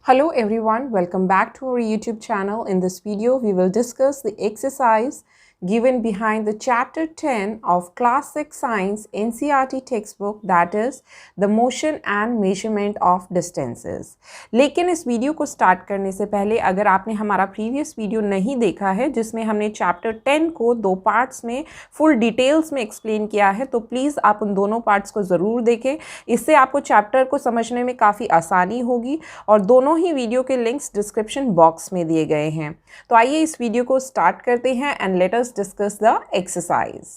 Hello everyone, welcome back to our YouTube channel. In this video, we will discuss the exercise given behind the chapter 10 of Class 6 Science NCERT textbook, that is the motion and measurement of distances. लेकिन इस video को start करने से पहले अगर आपने हमारा previous video नहीं देखा है जिसमें हमने चैप्टर 10 को दो पार्ट्स में फुल डिटेल्स में एक्सप्लेन किया है, तो प्लीज़ आप उन दोनों पार्ट्स को ज़रूर देखें। इससे आपको चैप्टर को समझने में काफ़ी आसानी होगी और दोनों ही वीडियो के लिंक्स डिस्क्रिप्शन बॉक्स में दिए गए हैं। तो आइए इस वीडियो को स्टार्ट करते हैं and let us discuss the exercise.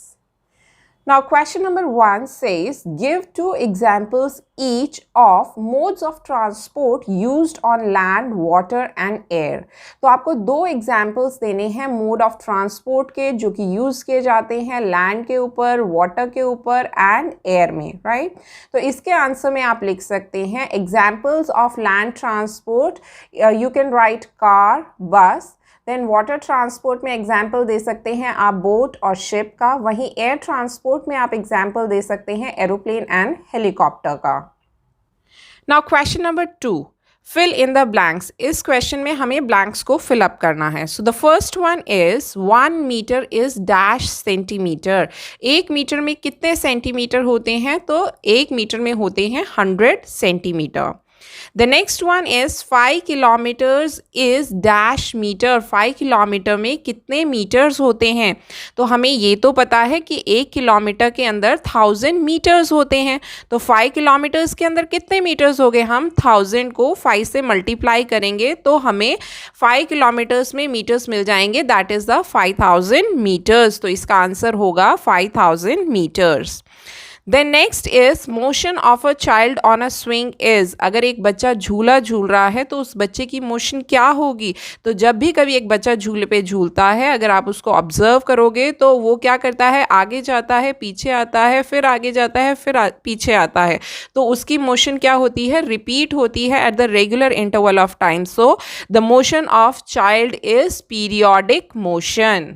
Now question number 1 says give two examples each of modes of transport used on land, water and air. तो आपको दो examples देने हैं mode of transport के जो कि use किए जाते हैं land के ऊपर, water के ऊपर and air में, right? तो इसके आंसर में आप लिख सकते हैं examples of land transport, you can write car, bus. Then water transport में एग्जाम्पल दे सकते हैं आप बोट और शिप का, वहीं एयर ट्रांसपोर्ट में आप एग्जाम्पल दे सकते हैं एरोप्लेन एंड हेलीकॉप्टर का। Now question number 2, fill in the blanks. इस क्वेश्चन में हमें ब्लैंक्स को फिल अप करना है। So the first one is 1 metre is dash centimetre. 1 metre में कितने सेंटीमीटर होते हैं? तो 1 मीटर में होते हैं 100 centimetre. The next one is 5 kilometers is dash meter. 5 kilometre में कितने मीटर्स होते हैं? तो हमें ये तो पता है कि 1 किलोमीटर के अंदर 1000 मीटर्स होते हैं। तो 5 किलोमीटर्स के अंदर कितने मीटर्स हो गए? हम 1000 को 5 से मल्टीप्लाई करेंगे तो हमें 5 किलोमीटर्स में मीटर्स मिल जाएंगे, दैट इज़ द 5000 मीटर्स। तो इसका आंसर होगा 5000 metres. Then next is motion of a child on a swing is। अगर एक बच्चा झूला झूल रहा है तो उस बच्चे की मोशन क्या होगी? तो जब भी कभी एक बच्चा झूले पे झूलता है, अगर आप उसको ऑब्जर्व करोगे तो वो क्या करता है? आगे जाता है, पीछे आता है, फिर आगे जाता है, फिर पीछे आता है। तो उसकी मोशन क्या होती है? रिपीट होती है at the regular interval of time. So the motion of child is periodic motion.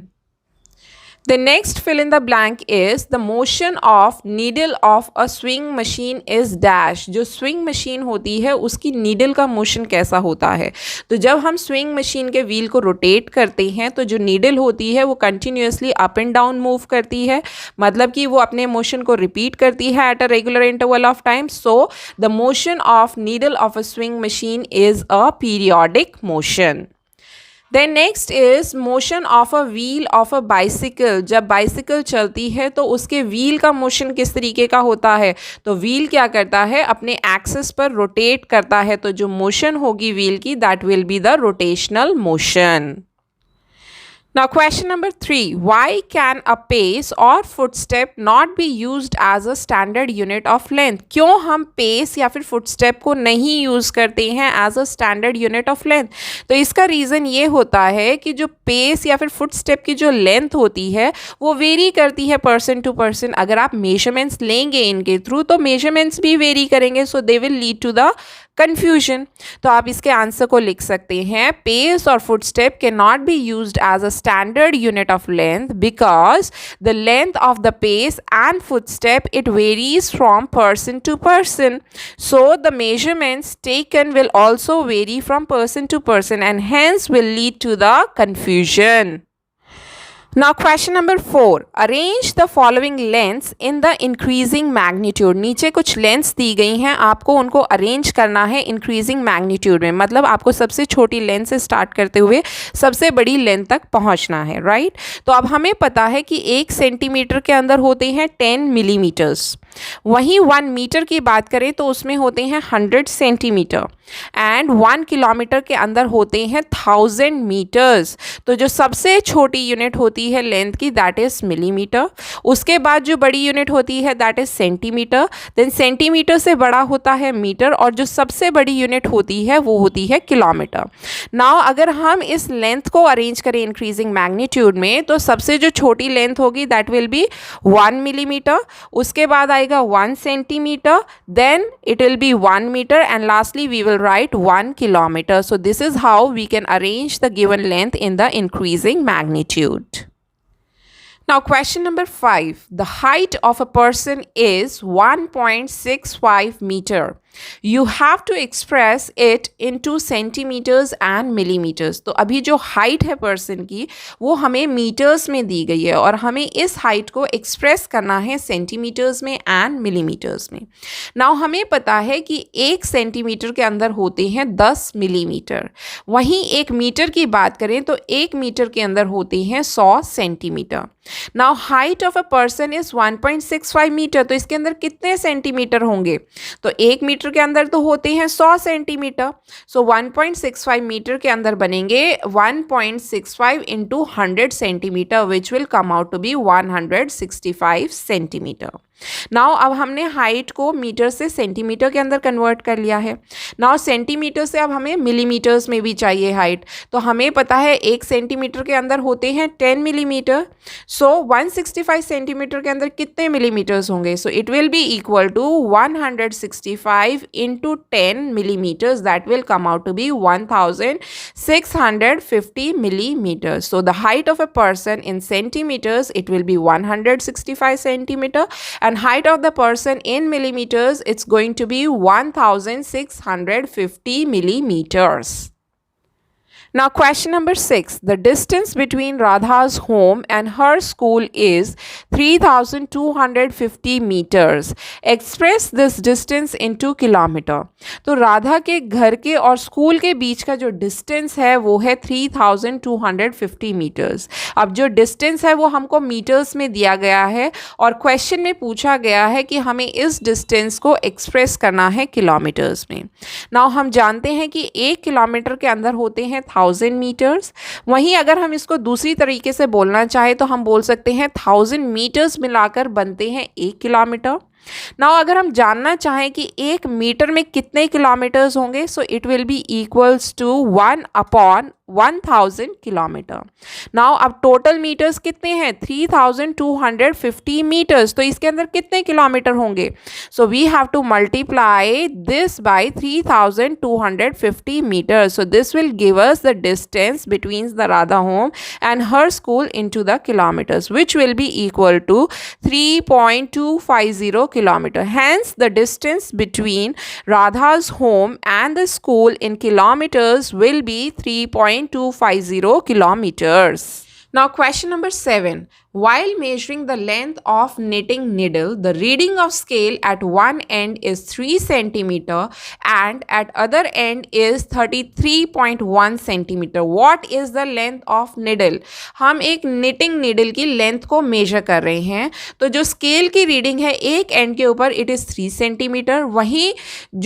The next fill in the blank is the motion of needle of a swing machine is dash। जो swing machine होती है उसकी needle का motion कैसा होता है? तो जब हम swing machine के wheel को rotate करते हैं तो जो needle होती है वो continuously up and down move करती है, मतलब कि वो अपने motion को repeat करती है at a regular interval of time। So the motion of needle of a swing machine is a periodic motion। Then next is motion of a wheel of a bicycle। जब bicycle चलती है तो उसके wheel का motion किस तरीके का होता है? तो व्हील क्या करता है? अपने एक्सिस पर रोटेट करता है। तो जो मोशन होगी व्हील की, that will be the rotational motion. Now question number 3, why can a pace or footstep not be used as a standard unit of length? क्यों हम pace या फिर footstep को नहीं यूज़ करते हैं as a standard unit of length? तो इसका रीज़न ये होता है कि जो pace या फिर footstep की जो length होती है वो वेरी करती है person to person। अगर आप measurements लेंगे इनके थ्रू तो measurements भी वेरी करेंगे, so they will lead to the confusion। तो आप इसके आंसर को लिख सकते हैं pace और footstep cannot be used as a standard unit of length because the length of the pace and footstep it varies from person to person, so the measurements taken will also vary from person to person and hence will lead to the confusion। Now question number 4, arrange the following lengths in the increasing magnitude। नीचे कुछ lengths दी गई हैं, आपको उनको arrange करना है increasing magnitude में, मतलब आपको सबसे छोटी लेंथ से स्टार्ट करते हुए सबसे बड़ी लेंथ तक पहुंचना है, राइट? तो अब हमें पता है कि 1 सेंटीमीटर के अंदर होते हैं 10 मिलीमीटर्स, वहीं 1 मीटर की बात करें तो उसमें होते हैं 100 सेंटीमीटर एंड 1 किलोमीटर के अंदर होते हैं 1000 मीटर्स। तो जो सबसे छोटी यूनिट होती है लेंथ की, दैट इज़ मिलीमीटर। उसके बाद जो बड़ी यूनिट होती है that is centimetre. Then centimetre से बड़ा होता है मीटर और जो सबसे बड़ी यूनिट होती है वो होती है किलोमीटर। नाउ अगर हम इस लेंथ को अरेंज करें इंक्रीजिंग मैग्नीट्यूड में तो सबसे जो छोटी लेंथ होगी दैट विल बी 1 मिलीमीटर, उसके बाद आएगा 1 centimetre, then it will be 1 metre and lastly we will write 1 kilometer. So this is how we can arrange the given length in the increasing magnitude. Now question number 5. The height of a person is 1.65 meter. you have to express it into centimeters and millimeters. तो अभी जो height है person की वो हमें metres में दी गई है और हमें इस हाइट को एक्सप्रेस करना है सेंटीमीटर्स में एंड मिलीमीटर्स में. नाउ हमें पता है कि 1 सेंटीमीटर के अंदर होते हैं 10 मिलीमीटर. वहीं 1 मीटर की बात करें तो 1 मीटर के अंदर होते हैं 100 centimetre. Now height of a person is 1.65 metre. तो इसके अंदर कितने सेंटीमीटर होंगे? तो 1 मीटर के अंदर तो होते हैं 100 सेंटीमीटर. सो 1.65 मीटर के अंदर बनेंगे 1.65 into 100 centimetre which will come out to be 165 centimetre. Now अब हमने हाइट को मीटर से सेंटीमीटर के अंदर कन्वर्ट कर लिया है. नाउ सेंटीमीटर से अब हमें मिलीमीटर्स में भी चाहिए हाइट. तो हमें पता है 1 सेंटीमीटर के अंदर होते हैं 10 मिलीमीटर. सो 165 सेंटीमीटर के अंदर कितने मिलीमीटर्स होंगे? So it will be equal to 165 into 10 millimetres. That will come out to be 1650 millimeters. So the height of a person in centimeters, it will be 165 centimeter, and height of the person in millimeters, it's going to be 1650 millimeters. Now question number 6. The distance between Radha's home and her school is 3250 meters. Express this distance into kilometer. तो राधा के घर के और school के बीच का जो distance है वो है 3250 मीटर्स. अब जो डिस्टेंस है वो हमको मीटर्स में दिया गया है और क्वेश्चन में पूछा गया है कि हमें इस डिस्टेंस को एक्सप्रेस करना है किलोमीटर्स में. नाउ हम जानते हैं कि 1 किलोमीटर के अंदर होते हैं 1000 मीटर्स. वहीं अगर हम इसको दूसरी तरीके से बोलना चाहें तो हम बोल सकते हैं 1000 मीटर्स मिलाकर बनते हैं 1 किलोमीटर. नाउ अगर हम जानना चाहें कि 1 मीटर में कितने किलोमीटर्स होंगे, so it will be equals to 1/1000 kilometre. Now अब टोटल मीटर्स कितने हैं? 3250 मीटर्स. तो इसके अंदर कितने किलोमीटर होंगे? So we have to multiply this by 3250 metres. So this will give us the distance between the Radha home and her school into the kilometres which will be equal to 3.250 kilometer. Hence, the distance between Radha's home and the school in kilometers will be 3.250 kilometers. Now, question number 7. While measuring the length of knitting needle, the reading of scale at one end is 3 centimeter and at other end is 33.1 centimeter. What is the length of needle? हम एक knitting needle की length को major कर रहे हैं. तो जो scale की रीडिंग है एक एंड के ऊपर इट इज़ 3 सेंटीमीटर. वहीं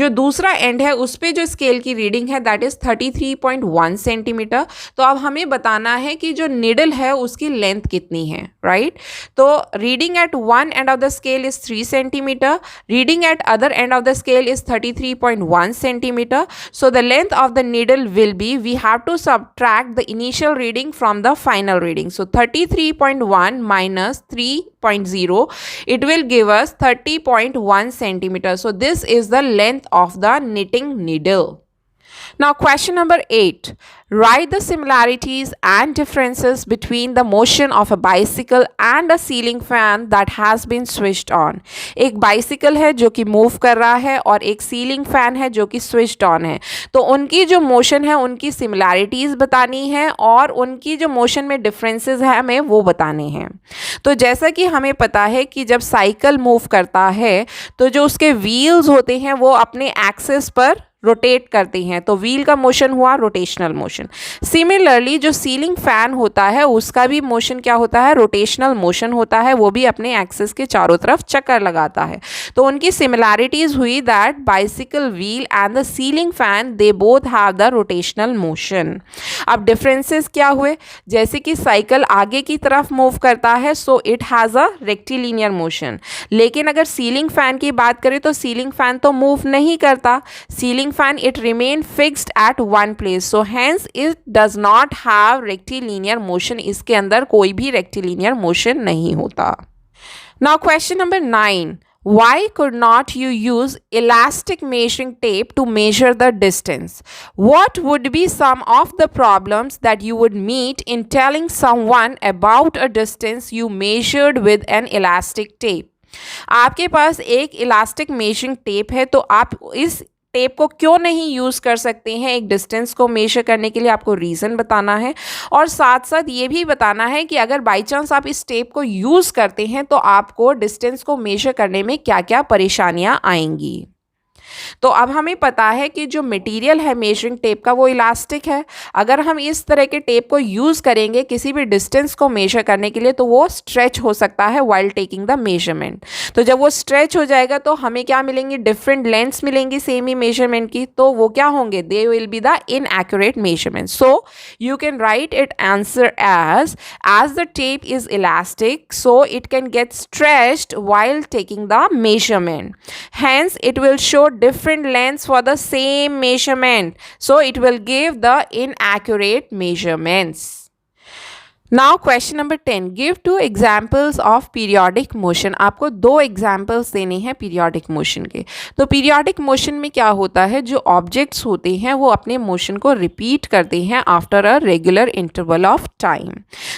जो दूसरा एंड है उस पर जो स्केल की रीडिंग है दैट इज़ 33.1 सेंटीमीटर. तो अब हमें बताना है कि जो निडल है उसकी लेंथ कितनी है. Right? So reading at one end of the scale is 3 centimeter. Reading at other end of the scale is 33.1 centimeter. So the length of the needle will be, we have to subtract the initial reading from the final reading. So 33.1 minus 3.0, it will give us 30.1 centimeter. So this is the length of the knitting needle. Now question number 8. Write the similarities and differences between the motion of a bicycle and a ceiling fan that has been switched on. एक bicycle है जो कि move कर रहा है और एक ceiling fan है जो कि switched on है. तो उनकी जो motion है उनकी similarities बतानी है और उनकी जो motion में differences है हमें वो बताने हैं. तो जैसा कि हमें पता है कि जब साइकिल मूव करता है तो जो उसके व्हील्स होते हैं वो अपने एक्सिस पर रोटेट करती हैं. तो व्हील का मोशन हुआ रोटेशनल मोशन. सिमिलरली जो सीलिंग फैन होता है उसका भी मोशन क्या होता है? रोटेशनल मोशन होता है. वो भी अपने एक्सिस के चारों तरफ चक्कर लगाता है. तो उनकी सिमिलैरिटीज हुई that bicycle wheel and the ceiling fan they both have the rotational motion. अब डिफरेंसेस क्या हुए? जैसे कि साइकिल आगे की तरफ मूव करता है so it has a rectilinear motion. लेकिन अगर सीलिंग फैन की बात करें तो सीलिंग फैन तो मूव नहीं करता. Ceiling fan it remain fixed at one place, so hence it does not have rectilinear motion. इसके अंदर कोई भी rectilinear motion नहीं होता. Now question number 9. Why could not you use elastic measuring tape to measure the distance? What would be some of the problems that you would meet in telling someone about a distance you measured with an elastic tape? आपके पास एक elastic measuring tape है, तो आप इस tape को क्यों नहीं use कर सकते हैं एक डिस्टेंस को मेजर करने के लिए? आपको रीज़न बताना है और साथ साथ ये भी बताना है कि अगर बाई चांस आप इस टेप को यूज़ करते हैं तो आपको डिस्टेंस को मेजर करने में क्या क्या परेशानियाँ आएंगी। तो अब हमें पता है कि जो मटेरियल है मेजरिंग टेप का वो इलास्टिक है। अगर हम इस तरह के टेप को यूज़ करेंगे किसी भी डिस्टेंस को मेजर करने के लिए तो वो स्ट्रेच हो सकता है वाइल टेकिंग द मेजरमेंट। तो जब वो स्ट्रेच हो जाएगा तो हमें क्या मिलेंगी? डिफरेंट लेंथ्स मिलेंगी सेम ही मेजरमेंट की, तो वो क्या होंगे? They will be the inaccurate measurement. So you can write it answer as the tape is elastic, so it can get stretched while taking the measurement. Hence, it will show different lengths for the same measurement. So, it will give the inaccurate measurements. Now question number 10, give 2 examples of periodic motion. आपको 2 examples देने हैं periodic motion के। तो periodic motion में क्या होता है? जो ऑब्जेक्ट्स होते हैं वो अपने मोशन को रिपीट करते हैं after a regular interval of time.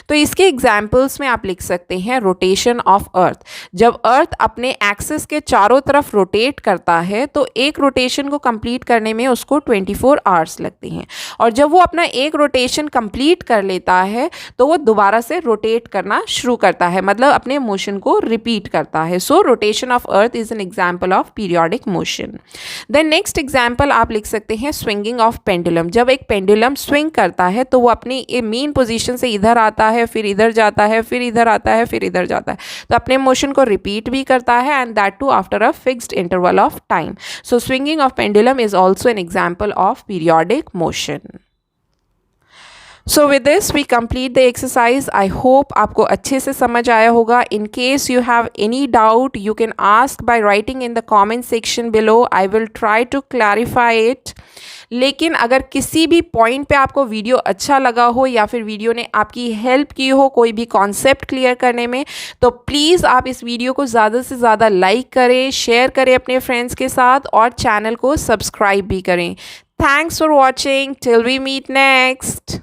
तो इसके एग्जाम्पल्स में आप लिख सकते हैं रोटेशन ऑफ अर्थ। जब अर्थ अपने एक्सिस के चारों तरफ रोटेट करता है तो एक रोटेशन को कंप्लीट करने में उसको 24 आवर्स लगते हैं, और जब वो अपना एक रोटेशन कंप्लीट कर लेता है तो वो दोबारा से रोटेट करना शुरू करता है, मतलब अपने मोशन को रिपीट करता है। So rotation of earth is an example of periodic motion. Then next example आप लिख सकते हैं स्विंगिंग ऑफ पेंडुलम। जब एक पेंडुलम स्विंग करता है तो वो अपनी मेन पोजीशन से इधर आता है, फिर इधर जाता है, फिर इधर आता है, फिर इधर जाता है, तो अपने मोशन को रिपीट भी करता है, and that too after a fixed interval of time. So swinging of pendulum is also an example of periodic motion. So with this we complete the exercise. I hope आपको अच्छे से समझ आया होगा. In case you have any doubt, you can ask by writing in the comment section below. I will try to clarify it. लेकिन अगर किसी भी पॉइंट पे आपको वीडियो अच्छा लगा हो या फिर वीडियो ने आपकी हेल्प की हो कोई भी कॉन्सेप्ट क्लियर करने में, तो प्लीज़ आप इस वीडियो को ज़्यादा से ज़्यादा लाइक करें, शेयर करें अपने फ्रेंड्स के साथ और चैनल को सब्सक्राइब भी करें. Thanks for watching. Till we meet next.